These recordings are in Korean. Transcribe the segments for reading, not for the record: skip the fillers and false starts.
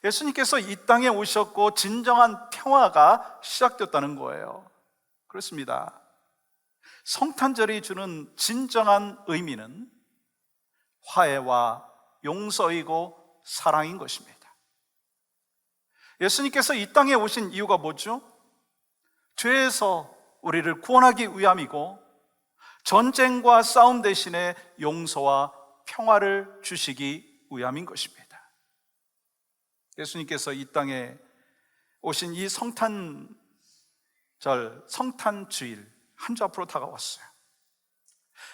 예수님께서 이 땅에 오셨고 진정한 평화가 시작됐다는 거예요. 그렇습니다. 성탄절이 주는 진정한 의미는 화해와 용서이고 사랑인 것입니다. 예수님께서 이 땅에 오신 이유가 뭐죠? 죄에서 우리를 구원하기 위함이고 전쟁과 싸움 대신에 용서와 평화를 주시기 위함인 것입니다. 예수님께서 이 땅에 오신 이 성탄절, 성탄주일 한 주 앞으로 다가왔어요.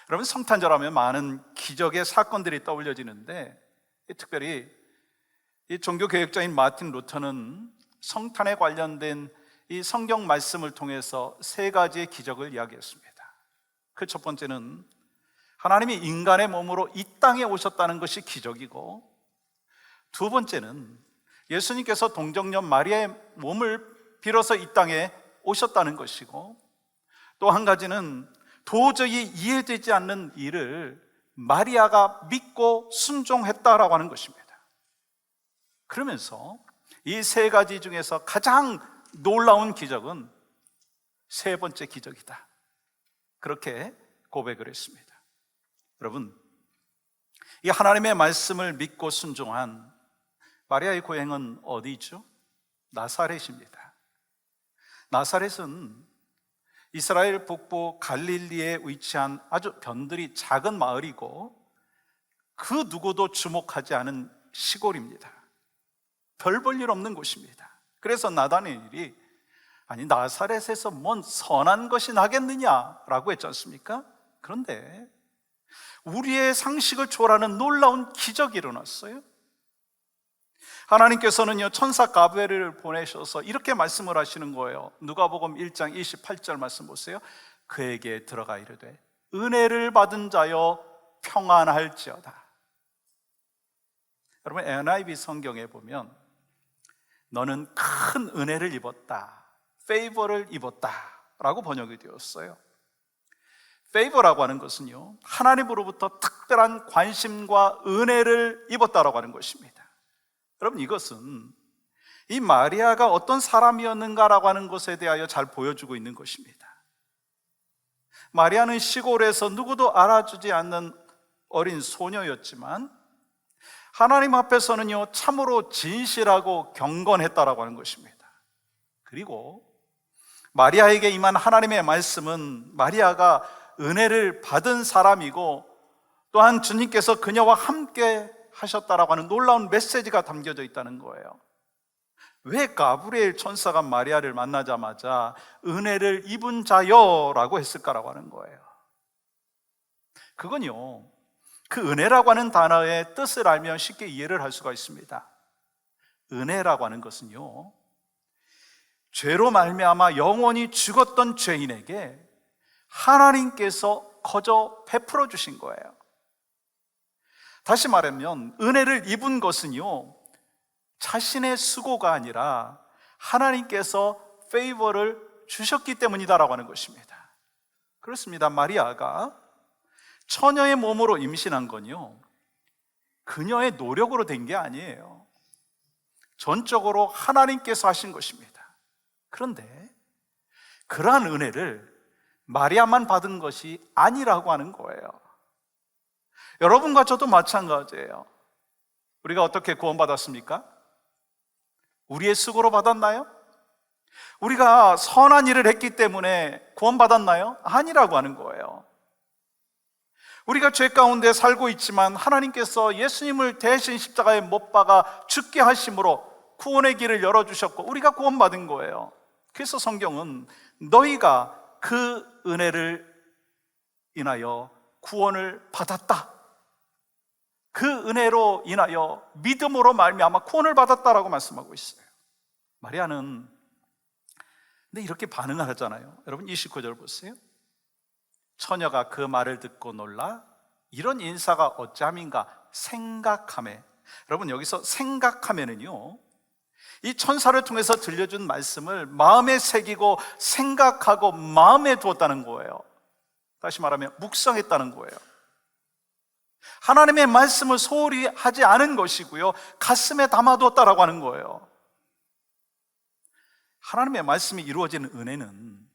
여러분, 성탄절 하면 많은 기적의 사건들이 떠올려지는데 특별히 이 종교개혁자인 마틴 루터는 성탄에 관련된 이 성경 말씀을 통해서 세 가지의 기적을 이야기했습니다. 그 첫 번째는 하나님이 인간의 몸으로 이 땅에 오셨다는 것이 기적이고, 두 번째는 예수님께서 동정녀 마리아의 몸을 빌어서 이 땅에 오셨다는 것이고, 또 한 가지는 도저히 이해되지 않는 일을 마리아가 믿고 순종했다라고 하는 것입니다. 그러면서 이 세 가지 중에서 가장 놀라운 기적은 세 번째 기적이다, 그렇게 고백을 했습니다. 여러분, 이 하나님의 말씀을 믿고 순종한 마리아의 고향은 어디죠? 나사렛입니다. 나사렛은 이스라엘 북부 갈릴리에 위치한 아주 변두리 작은 마을이고 그 누구도 주목하지 않은 시골입니다. 별 볼 일 없는 곳입니다. 그래서 나다니엘이 아니 나사렛에서 뭔 선한 것이 나겠느냐라고 했지 않습니까? 그런데 우리의 상식을 초월하는 놀라운 기적이 일어났어요. 하나님께서는요 천사 가브리엘을 보내셔서 이렇게 말씀을 하시는 거예요. 누가복음 1장 28절 말씀 보세요. 그에게 들어가 이르되 은혜를 받은 자여 평안할지어다. 여러분, NIV 성경에 보면 너는 큰 은혜를 입었다, 페이버를 입었다 라고 번역이 되었어요. 페이버라고 하는 것은요 하나님으로부터 특별한 관심과 은혜를 입었다라고 하는 것입니다. 여러분, 이것은 이 마리아가 어떤 사람이었는가라고 하는 것에 대하여 잘 보여주고 있는 것입니다. 마리아는 시골에서 누구도 알아주지 않는 어린 소녀였지만 하나님 앞에서는요 참으로 진실하고 경건했다라고 하는 것입니다. 그리고 마리아에게 임한 하나님의 말씀은 마리아가 은혜를 받은 사람이고 또한 주님께서 그녀와 함께 하셨다라고 하는 놀라운 메시지가 담겨져 있다는 거예요. 왜 가브리엘 천사가 마리아를 만나자마자 은혜를 입은 자여라고 했을까라고 하는 거예요. 그건요 그 은혜라고 하는 단어의 뜻을 알면 쉽게 이해를 할 수가 있습니다. 은혜라고 하는 것은요 죄로 말미암아 영원히 죽었던 죄인에게 하나님께서 거저 베풀어 주신 거예요. 다시 말하면 은혜를 입은 것은요 자신의 수고가 아니라 하나님께서 페이버를 주셨기 때문이다라고 하는 것입니다. 그렇습니다. 마리아가 처녀의 몸으로 임신한 건요 그녀의 노력으로 된 게 아니에요. 전적으로 하나님께서 하신 것입니다. 그런데 그러한 은혜를 마리아만 받은 것이 아니라고 하는 거예요. 여러분과 저도 마찬가지예요. 우리가 어떻게 구원받았습니까? 우리의 수고로 받았나요? 우리가 선한 일을 했기 때문에 구원받았나요? 아니라고 하는 거예요. 우리가 죄 가운데 살고 있지만 하나님께서 예수님을 대신 십자가에 못 박아 죽게 하심으로 구원의 길을 열어주셨고 우리가 구원받은 거예요. 그래서 성경은 너희가 그 은혜를 인하여 구원을 받았다, 그 은혜로 인하여 믿음으로 말미암아 구원을 받았다라고 말씀하고 있어요. 마리아는 근데 이렇게 반응을 하잖아요. 여러분 29절 보세요. 처녀가 그 말을 듣고 놀라 이런 인사가 어찌함인가 생각하매. 여러분 여기서 생각하면은요 이 천사를 통해서 들려준 말씀을 마음에 새기고 생각하고 마음에 두었다는 거예요. 다시 말하면 묵상했다는 거예요. 하나님의 말씀을 소홀히 하지 않은 것이고요, 가슴에 담아두었다라고 하는 거예요. 하나님의 말씀이 이루어지는 은혜는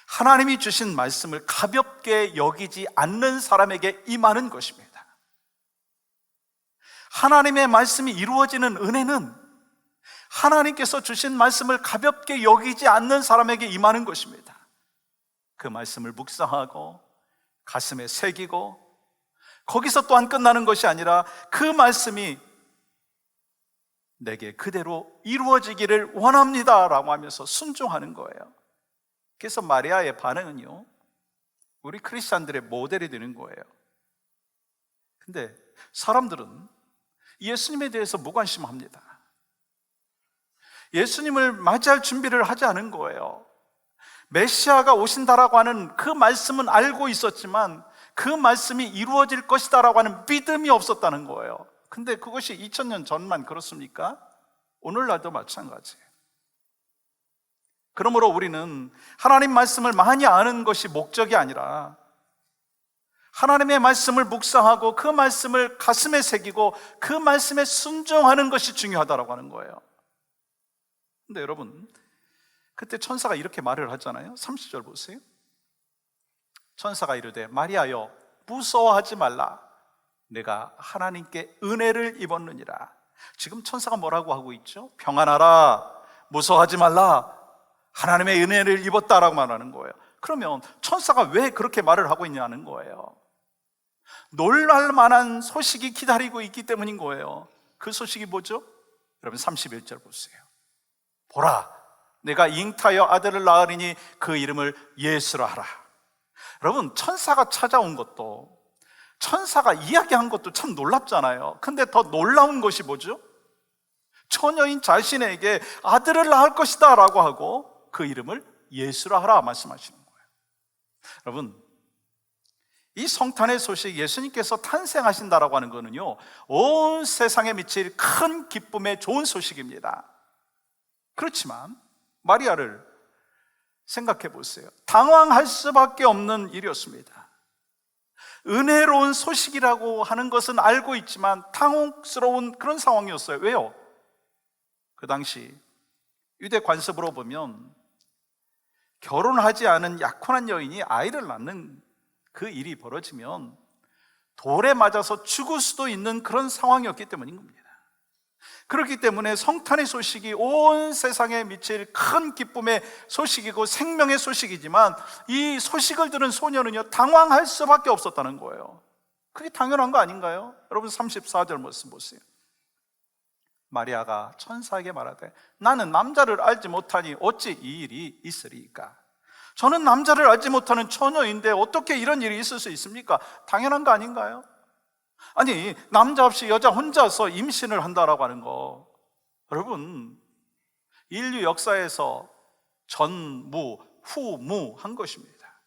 하나님이 주신 말씀을 가볍게 여기지 않는 사람에게 임하는 것입니다. 하나님의 말씀이 이루어지는 은혜는 하나님께서 주신 말씀을 가볍게 여기지 않는 사람에게 임하는 것입니다. 그 말씀을 묵상하고 가슴에 새기고, 거기서 또한 끝나는 것이 아니라 그 말씀이 내게 그대로 이루어지기를 원합니다 라고 하면서 순종하는 거예요. 그래서 마리아의 반응은요, 우리 크리스찬들의 모델이 되는 거예요. 근데 사람들은 예수님에 대해서 무관심합니다. 예수님을 맞이할 준비를 하지 않은 거예요. 메시아가 오신다라고 하는 그 말씀은 알고 있었지만 그 말씀이 이루어질 것이다라고 하는 믿음이 없었다는 거예요. 근데 그것이 2000년 전만 그렇습니까? 오늘날도 마찬가지예요. 그러므로 우리는 하나님 말씀을 많이 아는 것이 목적이 아니라 하나님의 말씀을 묵상하고 그 말씀을 가슴에 새기고 그 말씀에 순종하는 것이 중요하다고 하는 거예요. 근데 여러분, 그때 천사가 이렇게 말을 하잖아요. 30절 보세요. 천사가 이르되 마리아여 무서워하지 말라, 내가 하나님께 은혜를 입었느니라. 지금 천사가 뭐라고 하고 있죠? 평안하라, 무서워하지 말라, 하나님의 은혜를 입었다라고 말하는 거예요. 그러면 천사가 왜 그렇게 말을 하고 있냐는 거예요. 놀랄 만한 소식이 기다리고 있기 때문인 거예요. 그 소식이 뭐죠? 여러분 31절 보세요. 보라, 내가 잉타여 아들을 낳으리니 그 이름을 예수라 하라. 여러분, 천사가 찾아온 것도, 천사가 이야기한 것도 참 놀랍잖아요. 근데 더 놀라운 것이 뭐죠? 처녀인 자신에게 아들을 낳을 것이다 라고 하고 그 이름을 예수라 하라 말씀하시는 거예요. 여러분, 이 성탄의 소식, 예수님께서 탄생하신다라고 하는 거는요, 온 세상에 미칠 큰 기쁨의 좋은 소식입니다. 그렇지만 마리아를 생각해 보세요. 당황할 수밖에 없는 일이었습니다. 은혜로운 소식이라고 하는 것은 알고 있지만 당혹스러운 그런 상황이었어요. 왜요? 그 당시 유대 관습으로 보면 결혼하지 않은 약혼한 여인이 아이를 낳는 그 일이 벌어지면 돌에 맞아서 죽을 수도 있는 그런 상황이었기 때문인 겁니다. 그렇기 때문에 성탄의 소식이 온 세상에 미칠 큰 기쁨의 소식이고 생명의 소식이지만 이 소식을 들은 소녀는요, 당황할 수밖에 없었다는 거예요. 그게 당연한 거 아닌가요? 여러분 34절 말씀 보세요. 마리아가 천사에게 말하되 나는 남자를 알지 못하니 어찌 이 일이 있으리이까? 저는 남자를 알지 못하는 처녀인데 어떻게 이런 일이 있을 수 있습니까? 당연한 거 아닌가요? 아니, 남자 없이 여자 혼자서 임신을 한다라고 하는 거, 여러분, 인류 역사에서 전무, 후무한 것입니다.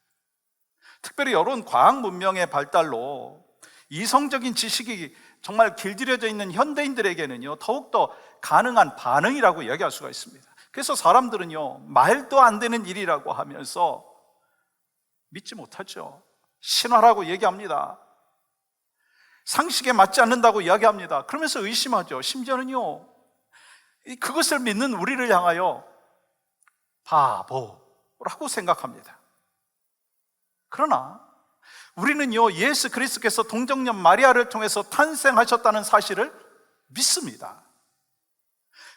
특별히 이런 과학 문명의 발달로 이성적인 지식이 정말 길들여져 있는 현대인들에게는요, 더욱더 가능한 반응이라고 이야기할 수가 있습니다. 그래서 사람들은요, 말도 안 되는 일이라고 하면서 믿지 못하죠. 신화라고 얘기합니다. 상식에 맞지 않는다고 이야기합니다. 그러면서 의심하죠. 심지어는요, 그것을 믿는 우리를 향하여 바보라고 생각합니다. 그러나 우리는요, 예수 그리스도께서 동정녀 마리아를 통해서 탄생하셨다는 사실을 믿습니다.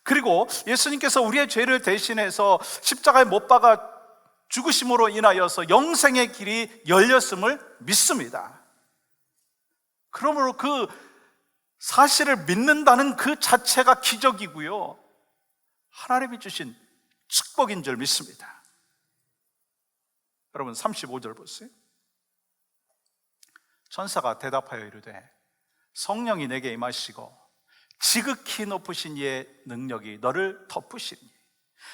그리고 예수님께서 우리의 죄를 대신해서 십자가에 못 박아 죽으심으로 인하여서 영생의 길이 열렸음을 믿습니다. 그러므로 그 사실을 믿는다는 그 자체가 기적이고요, 하나님이 주신 축복인 줄 믿습니다. 여러분 35절 보세요. 천사가 대답하여 이르되 성령이 내게 임하시고 지극히 높으신 이의 능력이 너를 덮으시리니,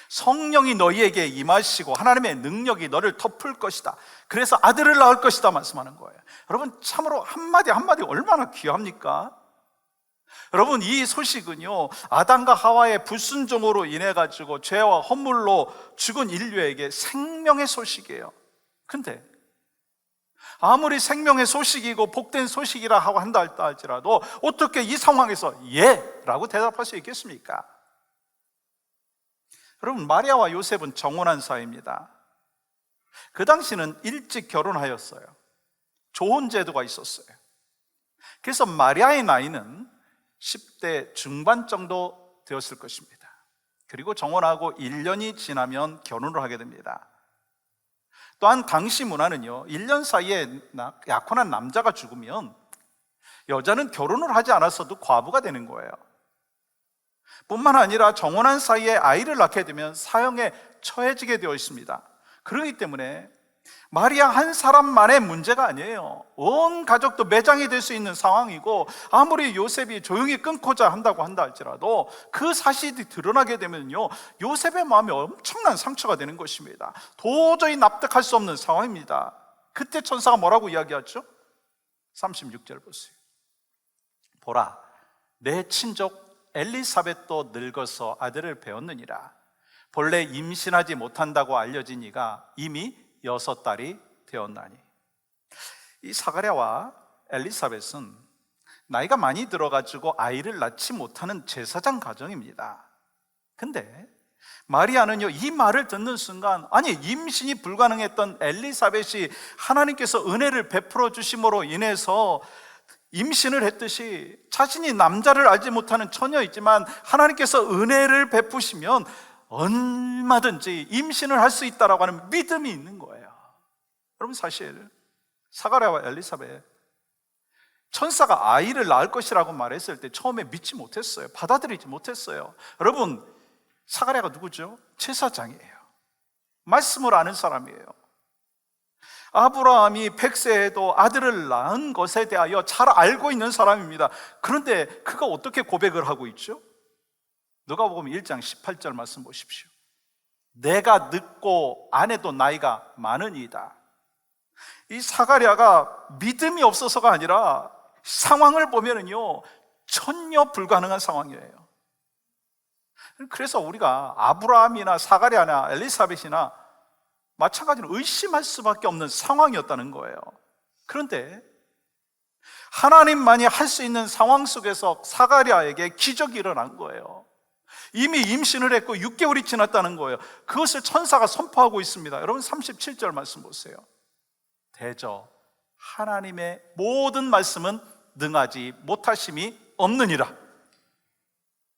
성령이 너희에게 임하시고 하나님의 능력이 너를 덮을 것이다, 그래서 아들을 낳을 것이다 말씀하는 거예요. 여러분, 참으로 한마디 한마디 얼마나 귀합니까? 여러분, 이 소식은요, 아담과 하와의 불순종으로 인해 가지고 죄와 허물로 죽은 인류에게 생명의 소식이에요. 근데 아무리 생명의 소식이고 복된 소식이라 하고 한다 할지라도 어떻게 이 상황에서 예! 라고 대답할 수 있겠습니까? 여러분, 마리아와 요셉은 정혼한 사이입니다. 그 당시는 일찍 결혼하였어요. 좋은 제도가 있었어요. 그래서 마리아의 나이는 10대 중반 정도 되었을 것입니다. 그리고 정혼하고 1년이 지나면 결혼을 하게 됩니다. 또한 당시 문화는요, 1년 사이에 약혼한 남자가 죽으면 여자는 결혼을 하지 않았어도 과부가 되는 거예요. 뿐만 아니라 정혼한 사이에 아이를 낳게 되면 사형에 처해지게 되어 있습니다. 그렇기 때문에 마리아 한 사람만의 문제가 아니에요. 온 가족도 매장이 될 수 있는 상황이고, 아무리 요셉이 조용히 끊고자 한다고 한다 할지라도 그 사실이 드러나게 되면요, 요셉의 마음에 엄청난 상처가 되는 것입니다. 도저히 납득할 수 없는 상황입니다. 그때 천사가 뭐라고 이야기하죠? 36절 보세요. 보라, 내 친족 엘리사벳도 늙어서 아들을 배웠느니라. 본래 임신하지 못한다고 알려진 이가 이미 6달이 되었나니. 이 사가랴와 엘리사벳은 나이가 많이 들어가지고 아이를 낳지 못하는 제사장 가정입니다. 근데 마리아는요, 이 말을 듣는 순간, 아니, 임신이 불가능했던 엘리사벳이 하나님께서 은혜를 베풀어 주심으로 인해서 임신을 했듯이 자신이 남자를 알지 못하는 처녀이지만 하나님께서 은혜를 베푸시면 얼마든지 임신을 할 수 있다라고 하는 믿음이 있는 거예요. 여러분, 사실 사가랴와 엘리사벳, 천사가 아이를 낳을 것이라고 말했을 때 처음에 믿지 못했어요. 받아들이지 못했어요. 여러분, 사가랴가 누구죠? 제사장이에요. 말씀을 아는 사람이에요. 아브라함이 100세에도 아들을 낳은 것에 대하여 잘 알고 있는 사람입니다. 그런데 그가 어떻게 고백을 하고 있죠? 누가복음 1장 18절 말씀 보십시오. 내가 늙고 아내도 나이가 많으니이다. 이 사가랴가 믿음이 없어서가 아니라 상황을 보면은요, 전혀 불가능한 상황이에요. 그래서 우리가 아브라함이나 사가랴나 엘리사벳이나 마찬가지로 의심할 수밖에 없는 상황이었다는 거예요. 그런데 하나님만이 할 수 있는 상황 속에서 사가랴에게 기적이 일어난 거예요. 이미 임신을 했고 6개월이 지났다는 거예요. 그것을 천사가 선포하고 있습니다. 여러분, 37절 말씀 보세요. 대저 하나님의 모든 말씀은 능하지 못하심이 없느니라.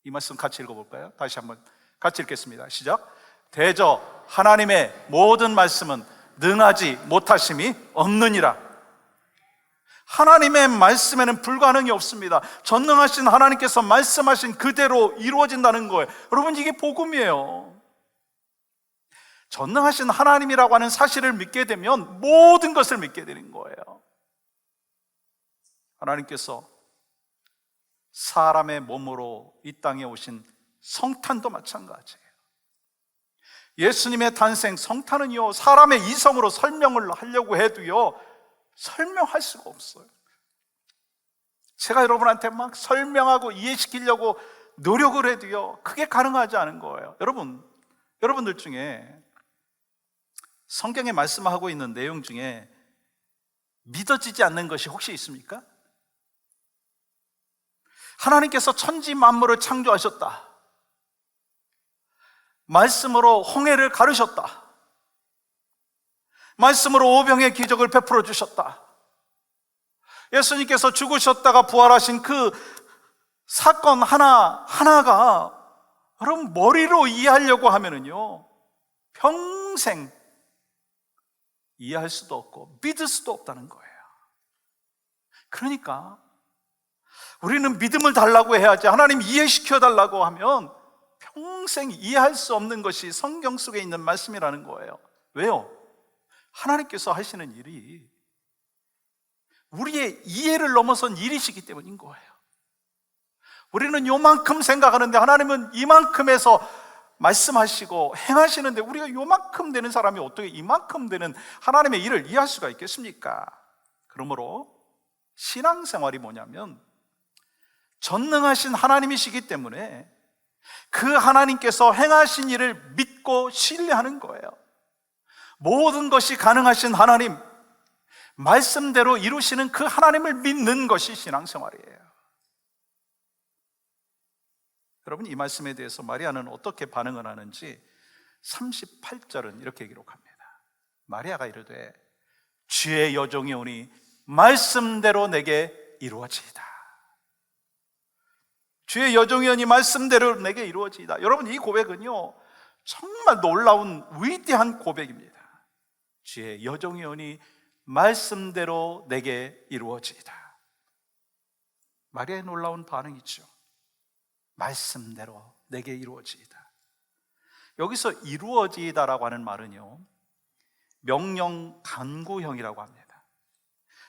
이 말씀 같이 읽어볼까요? 다시 한번 같이 읽겠습니다. 시작. 대저 하나님의 모든 말씀은 능하지 못하심이 없느니라. 하나님의 말씀에는 불가능이 없습니다. 전능하신 하나님께서 말씀하신 그대로 이루어진다는 거예요. 여러분, 이게 복음이에요. 전능하신 하나님이라고 하는 사실을 믿게 되면 모든 것을 믿게 되는 거예요. 하나님께서 사람의 몸으로 이 땅에 오신 성탄도 마찬가지예요. 예수님의 탄생, 성탄은요, 사람의 이성으로 설명을 하려고 해도요, 설명할 수가 없어요. 제가 여러분한테 막 설명하고 이해시키려고 노력을 해도요, 그게 가능하지 않은 거예요. 여러분들 중에 성경에 말씀하고 있는 내용 중에 믿어지지 않는 것이 혹시 있습니까? 하나님께서 천지 만물을 창조하셨다. 말씀으로 홍해를 가르셨다. 말씀으로 오병의 기적을 베풀어 주셨다. 예수님께서 죽으셨다가 부활하신 그 사건 하나가 여러분 머리로 이해하려고 하면은요, 평생 이해할 수도 없고 믿을 수도 없다는 거예요. 그러니까 우리는 믿음을 달라고 해야지, 하나님 이해시켜 달라고 하면 평생 이해할 수 없는 것이 성경 속에 있는 말씀이라는 거예요. 왜요? 하나님께서 하시는 일이 우리의 이해를 넘어선 일이시기 때문인 거예요. 우리는 요만큼 생각하는데 하나님은 이만큼에서 말씀하시고 행하시는데, 우리가 요만큼 되는 사람이 어떻게 이만큼 되는 하나님의 일을 이해할 수가 있겠습니까? 그러므로 신앙생활이 뭐냐면 전능하신 하나님이시기 때문에 그 하나님께서 행하신 일을 믿고 신뢰하는 거예요. 모든 것이 가능하신 하나님, 말씀대로 이루시는 그 하나님을 믿는 것이 신앙생활이에요. 여러분, 이 말씀에 대해서 마리아는 어떻게 반응을 하는지 38절은 이렇게 기록합니다. 마리아가 이르되 주의 여종이 오니 말씀대로 내게 이루어지이다. 주의 여종이 오니 말씀대로 내게 이루어지이다. 여러분, 이 고백은요 정말 놀라운 위대한 고백입니다. 주의 여종이 오니 말씀대로 내게 이루어지이다. 마리아의 놀라운 반응이죠. 말씀대로 내게 이루어지이다. 여기서 이루어지이다라고 하는 말은요 명령 간구형이라고 합니다.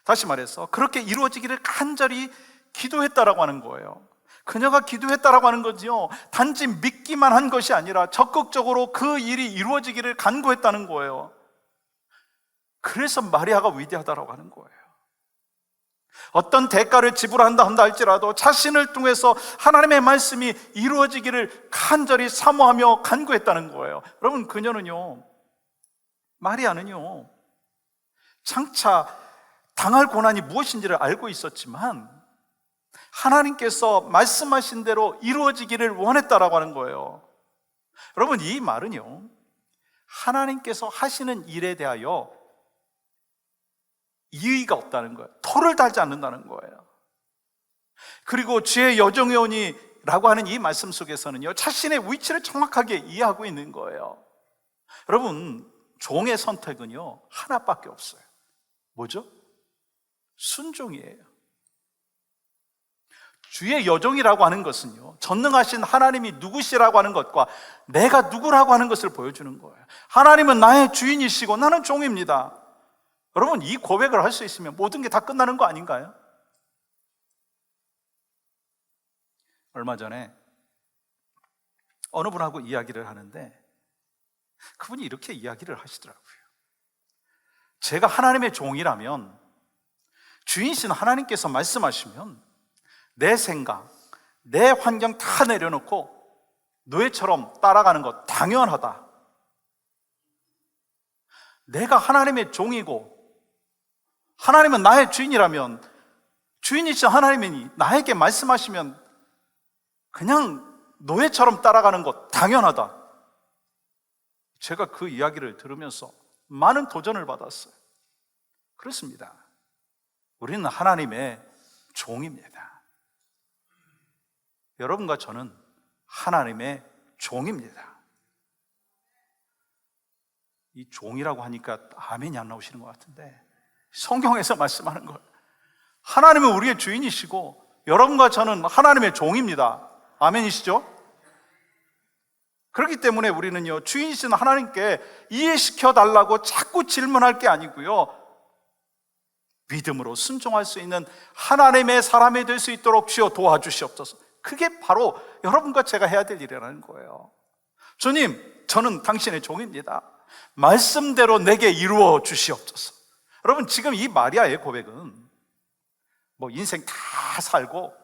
다시 말해서 그렇게 이루어지기를 간절히 기도했다라고 하는 거예요. 그녀가 기도했다라고 하는 거지요 단지 믿기만 한 것이 아니라 적극적으로 그 일이 이루어지기를 간구했다는 거예요. 그래서 마리아가 위대하다라고 하는 거예요. 어떤 대가를 지불한다 한다 할지라도 자신을 통해서 하나님의 말씀이 이루어지기를 간절히 사모하며 간구했다는 거예요. 여러분, 그녀는요, 마리아는요, 장차 당할 고난이 무엇인지를 알고 있었지만 하나님께서 말씀하신 대로 이루어지기를 원했다라고 하는 거예요. 여러분, 이 말은요 하나님께서 하시는 일에 대하여 이의가 없다는 거예요. 토를 달지 않는다는 거예요. 그리고 주의 여종이 오니 라고 하는 이 말씀 속에서는요 자신의 위치를 정확하게 이해하고 있는 거예요. 여러분, 종의 선택은요 하나밖에 없어요. 뭐죠? 순종이에요. 주의 여종이라고 하는 것은요 전능하신 하나님이 누구시라고 하는 것과 내가 누구라고 하는 것을 보여주는 거예요. 하나님은 나의 주인이시고 나는 종입니다. 여러분, 이 고백을 할 수 있으면 모든 게 다 끝나는 거 아닌가요? 얼마 전에 어느 분하고 이야기를 하는데 그분이 이렇게 이야기를 하시더라고요. 제가 하나님의 종이라면 주인이신 하나님께서 말씀하시면 내 생각, 내 환경 다 내려놓고 노예처럼 따라가는 것 당연하다. 내가 하나님의 종이고 하나님은 나의 주인이라면 주인이신 하나님이 나에게 말씀하시면 그냥 노예처럼 따라가는 것 당연하다. 제가 그 이야기를 들으면서 많은 도전을 받았어요. 그렇습니다. 우리는 하나님의 종입니다. 여러분과 저는 하나님의 종입니다. 이 종이라고 하니까 아멘이 안 나오시는 것 같은데 성경에서 말씀하는 거예요. 하나님은 우리의 주인이시고 여러분과 저는 하나님의 종입니다. 아멘이시죠? 그렇기 때문에 우리는요 주인이신 하나님께 이해시켜 달라고 자꾸 질문할 게 아니고요 믿음으로 순종할 수 있는 하나님의 사람이 될 수 있도록 주여 도와주시옵소서. 그게 바로 여러분과 제가 해야 될 일이라는 거예요. 주님, 저는 당신의 종입니다. 말씀대로 내게 이루어 주시옵소서. 여러분, 지금 이 마리아의 고백은 뭐 인생 다 살고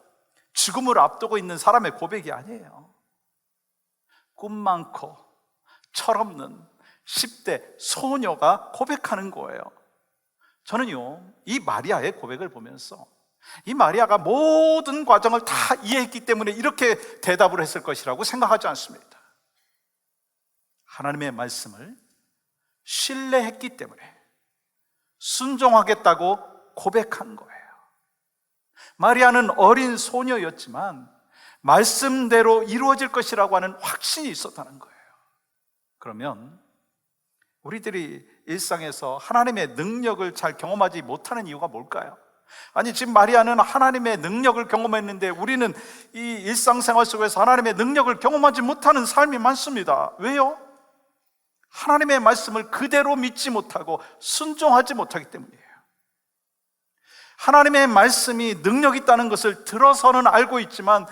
죽음을 앞두고 있는 사람의 고백이 아니에요. 꿈 많고 철없는 10대 소녀가 고백하는 거예요. 저는요 이 마리아의 고백을 보면서 이 마리아가 모든 과정을 다 이해했기 때문에 이렇게 대답을 했을 것이라고 생각하지 않습니다. 하나님의 말씀을 신뢰했기 때문에 순종하겠다고 고백한 거예요. 마리아는 어린 소녀였지만 말씀대로 이루어질 것이라고 하는 확신이 있었다는 거예요. 그러면 우리들이 일상에서 하나님의 능력을 잘 경험하지 못하는 이유가 뭘까요? 아니, 지금 마리아는 하나님의 능력을 경험했는데 우리는 이 일상생활 속에서 하나님의 능력을 경험하지 못하는 삶이 많습니다. 왜요? 하나님의 말씀을 그대로 믿지 못하고 순종하지 못하기 때문이에요. 하나님의 말씀이 능력 있다는 것을 들어서는 알고 있지만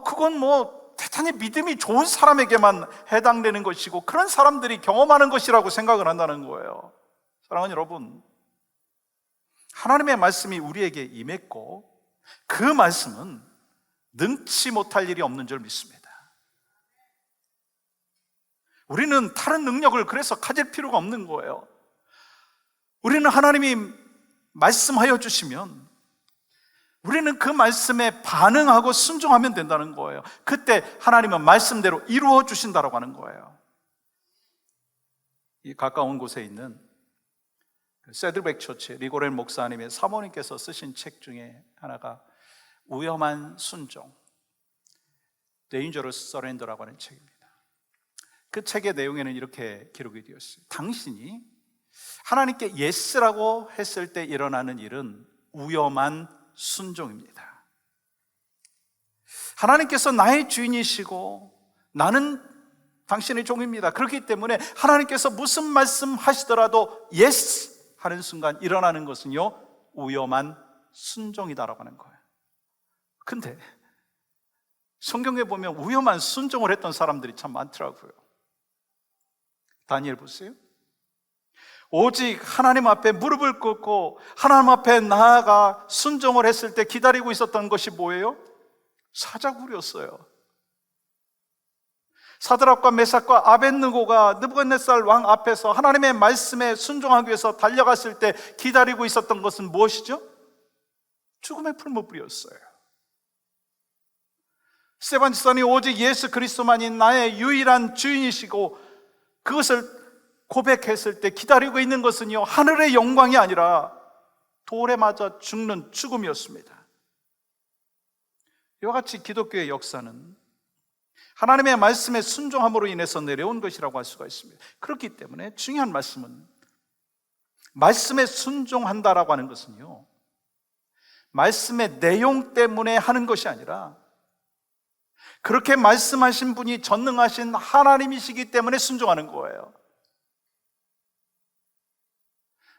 그건 뭐 대단히 믿음이 좋은 사람에게만 해당되는 것이고 그런 사람들이 경험하는 것이라고 생각을 한다는 거예요. 사랑하는 여러분, 하나님의 말씀이 우리에게 임했고 그 말씀은 능치 못할 일이 없는 줄 믿습니다. 우리는 다른 능력을 그래서 가질 필요가 없는 거예요. 우리는 하나님이 말씀하여 주시면 우리는 그 말씀에 반응하고 순종하면 된다는 거예요. 그때 하나님은 말씀대로 이루어 주신다고 하는 거예요. 이 가까운 곳에 있는 세들백 처치 리고렐 목사님의 사모님께서 쓰신 책 중에 하나가 위험한 순종, Dangerous Surrender라고 하는 책입니다. 그 책의 내용에는 이렇게 기록이 되었어요. 당신이 하나님께 예스라고 했을 때 일어나는 일은 위험한 순종입니다. 하나님께서 나의 주인이시고 나는 당신의 종입니다. 그렇기 때문에 하나님께서 무슨 말씀 하시더라도 예스 하는 순간 일어나는 것은요, 위험한 순종이다라고 하는 거예요. 근데 성경에 보면 위험한 순종을 했던 사람들이 참 많더라고요. 다니엘 보세요. 오직 하나님 앞에 무릎을 꿇고 하나님 앞에 나아가 순종을 했을 때 기다리고 있었던 것이 뭐예요? 사자굴이었어요. 사드락과 메삭과 아벳느고가 느부갓네살 왕 앞에서 하나님의 말씀에 순종하기 위해서 달려갔을 때 기다리고 있었던 것은 무엇이죠? 죽음의 풀무불이었어요. 스데반 집사님이 오직 예수 그리스도만이 나의 유일한 주인이시고 그것을 고백했을 때 기다리고 있는 것은요, 하늘의 영광이 아니라 돌에 맞아 죽는 죽음이었습니다. 이와 같이 기독교의 역사는 하나님의 말씀에 순종함으로 인해서 내려온 것이라고 할 수가 있습니다. 그렇기 때문에 중요한 말씀은 말씀에 순종한다라고 하는 것은요, 말씀의 내용 때문에 하는 것이 아니라 그렇게 말씀하신 분이 전능하신 하나님이시기 때문에 순종하는 거예요.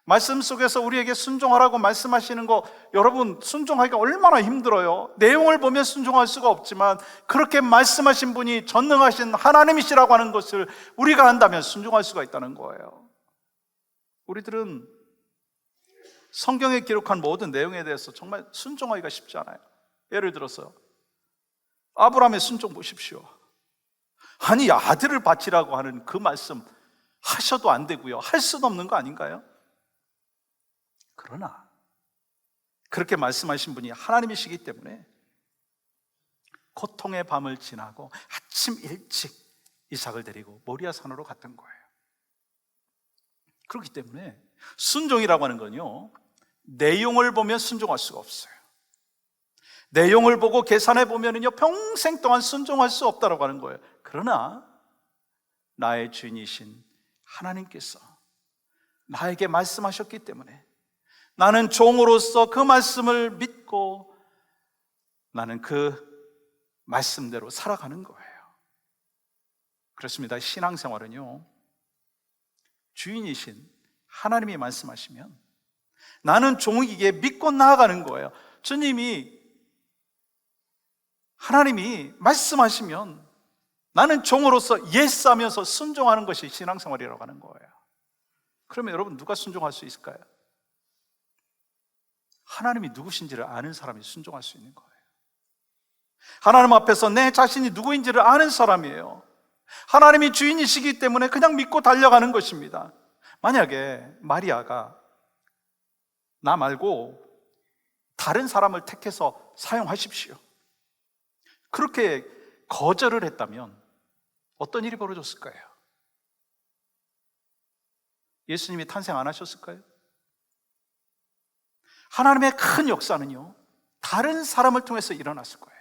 말씀 속에서 우리에게 순종하라고 말씀하시는 거, 여러분 순종하기가 얼마나 힘들어요. 내용을 보면 순종할 수가 없지만 그렇게 말씀하신 분이 전능하신 하나님이시라고 하는 것을 우리가 안다면 순종할 수가 있다는 거예요. 우리들은 성경에 기록한 모든 내용에 대해서 정말 순종하기가 쉽지 않아요. 예를 들어서 아브라함의 순종 보십시오. 아니, 아들을 바치라고 하는 그 말씀 하셔도 안 되고요, 할 수도 없는 거 아닌가요? 그러나 그렇게 말씀하신 분이 하나님이시기 때문에 고통의 밤을 지나고 아침 일찍 이삭을 데리고 모리아 산으로 갔던 거예요. 그렇기 때문에 순종이라고 하는 건요, 내용을 보면 순종할 수가 없어요. 내용을 보고 계산해 보면은요, 평생 동안 순종할 수 없다라고 하는 거예요. 그러나 나의 주인이신 하나님께서 나에게 말씀하셨기 때문에 나는 종으로서 그 말씀을 믿고 나는 그 말씀대로 살아가는 거예요. 그렇습니다. 신앙생활은요, 주인이신 하나님이 말씀하시면 나는 종이기에 믿고 나아가는 거예요. 하나님이 말씀하시면 나는 종으로서 예스 하면서 순종하는 것이 신앙생활이라고 하는 거예요. 그러면 여러분, 누가 순종할 수 있을까요? 하나님이 누구신지를 아는 사람이 순종할 수 있는 거예요. 하나님 앞에서 내 자신이 누구인지를 아는 사람이에요. 하나님이 주인이시기 때문에 그냥 믿고 달려가는 것입니다. 만약에 마리아가 나 말고 다른 사람을 택해서 사용하십시오, 그렇게 거절을 했다면 어떤 일이 벌어졌을까요? 예수님이 탄생 안 하셨을까요? 하나님의 큰 역사는요, 다른 사람을 통해서 일어났을 거예요.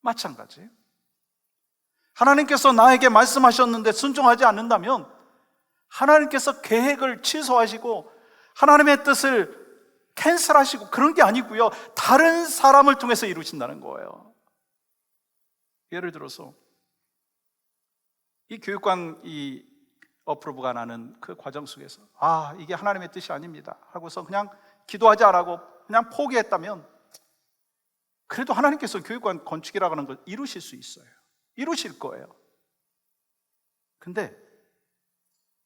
마찬가지, 하나님께서 나에게 말씀하셨는데 순종하지 않는다면 하나님께서 계획을 취소하시고 하나님의 뜻을 캔슬하시고 그런 게 아니고요, 다른 사람을 통해서 이루신다는 거예요. 예를 들어서 이 교육관 어프로브가 나는 그 과정 속에서 이게 하나님의 뜻이 아닙니다 하고서 그냥 기도하지 않고 그냥 포기했다면 그래도 하나님께서 교육관 건축이라고 하는 걸 이루실 수 있어요. 이루실 거예요. 근데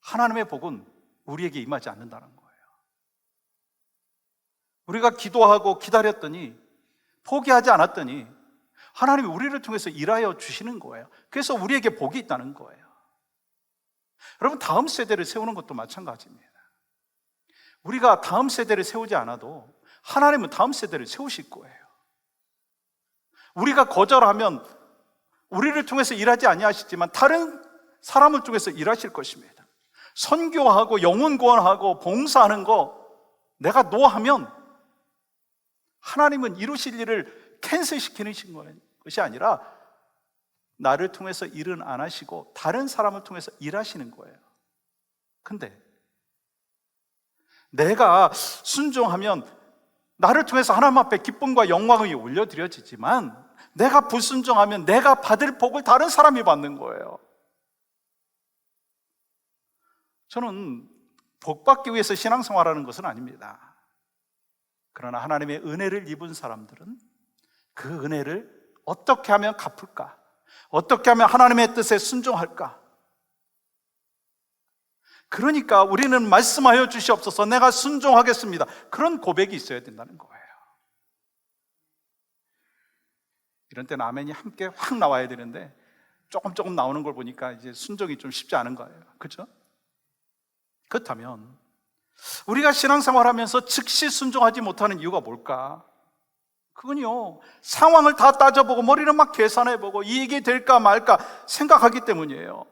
하나님의 복은 우리에게 임하지 않는다는 거예요. 우리가 기도하고 기다렸더니, 포기하지 않았더니 하나님이 우리를 통해서 일하여 주시는 거예요. 그래서 우리에게 복이 있다는 거예요. 여러분, 다음 세대를 세우는 것도 마찬가지입니다. 우리가 다음 세대를 세우지 않아도 하나님은 다음 세대를 세우실 거예요. 우리가 거절하면 우리를 통해서 일하지 아니하시지만 다른 사람을 통해서 일하실 것입니다. 선교하고 영혼 구원하고 봉사하는 거 내가 노하면 하나님은 이루실 일을 캔슬시키는 것이 아니라 나를 통해서 일은 안 하시고 다른 사람을 통해서 일하시는 거예요. 근데 내가 순종하면 나를 통해서 하나님 앞에 기쁨과 영광이 올려드려지지만 내가 불순종하면 내가 받을 복을 다른 사람이 받는 거예요. 저는 복 받기 위해서 신앙생활하는 것은 아닙니다. 그러나 하나님의 은혜를 입은 사람들은 그 은혜를 어떻게 하면 갚을까? 어떻게 하면 하나님의 뜻에 순종할까? 그러니까 우리는 말씀하여 주시옵소서, 내가 순종하겠습니다. 그런 고백이 있어야 된다는 거예요. 이런 때는 아멘이 함께 확 나와야 되는데 조금 나오는 걸 보니까 이제 순종이 좀 쉽지 않은 거예요. 그렇죠? 그렇다면 우리가 신앙생활하면서 즉시 순종하지 못하는 이유가 뭘까? 그건요, 상황을 다 따져보고 머리를 막 계산해보고 이익이 될까 말까 생각하기 때문이에요.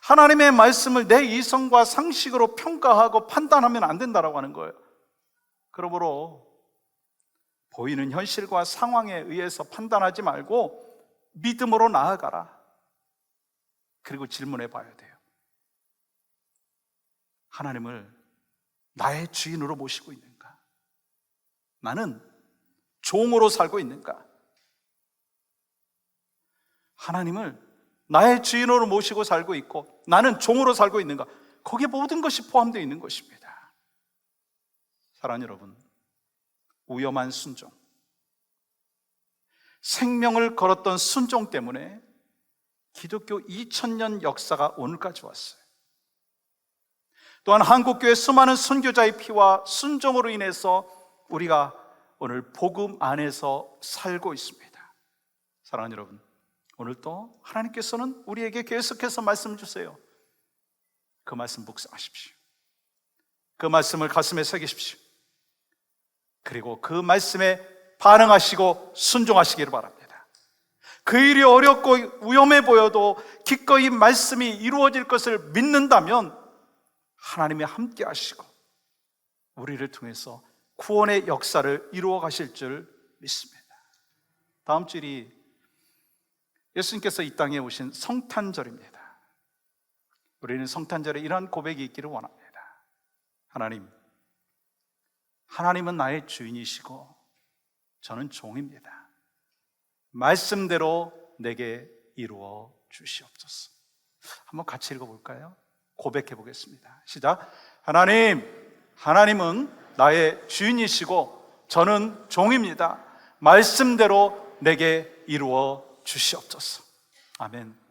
하나님의 말씀을 내 이성과 상식으로 평가하고 판단하면 안 된다라고 하는 거예요. 그러므로 보이는 현실과 상황에 의해서 판단하지 말고 믿음으로 나아가라. 그리고 질문해 봐야 돼요. 하나님을 나의 주인으로 모시고 있는가? 나는 종으로 살고 있는가? 하나님을 나의 주인으로 모시고 살고 있고 나는 종으로 살고 있는가? 거기에 모든 것이 포함되어 있는 것입니다. 사랑하는 여러분, 위험한 순종, 생명을 걸었던 순종 때문에 기독교 2000년 역사가 오늘까지 왔어요. 또한 한국교회 수많은 순교자의 피와 순종으로 인해서 우리가 오늘 복음 안에서 살고 있습니다. 사랑하는 여러분, 오늘도 하나님께서는 우리에게 계속해서 말씀 주세요. 그 말씀 묵상하십시오. 그 말씀을 가슴에 새기십시오. 그리고 그 말씀에 반응하시고 순종하시기를 바랍니다. 그 일이 어렵고 위험해 보여도 기꺼이 말씀이 이루어질 것을 믿는다면 하나님이 함께 하시고 우리를 통해서 구원의 역사를 이루어 가실 줄 믿습니다. 다음 주일이 예수님께서 이 땅에 오신 성탄절입니다. 우리는 성탄절에 이러한 고백이 있기를 원합니다. 하나님은 나의 주인이시고 저는 종입니다. 말씀대로 내게 이루어 주시옵소서. 한번 같이 읽어볼까요? 고백해 보겠습니다. 시작. 하나님은 나의 주인이시고 저는 종입니다. 말씀대로 내게 이루어 주시옵소서. 아멘.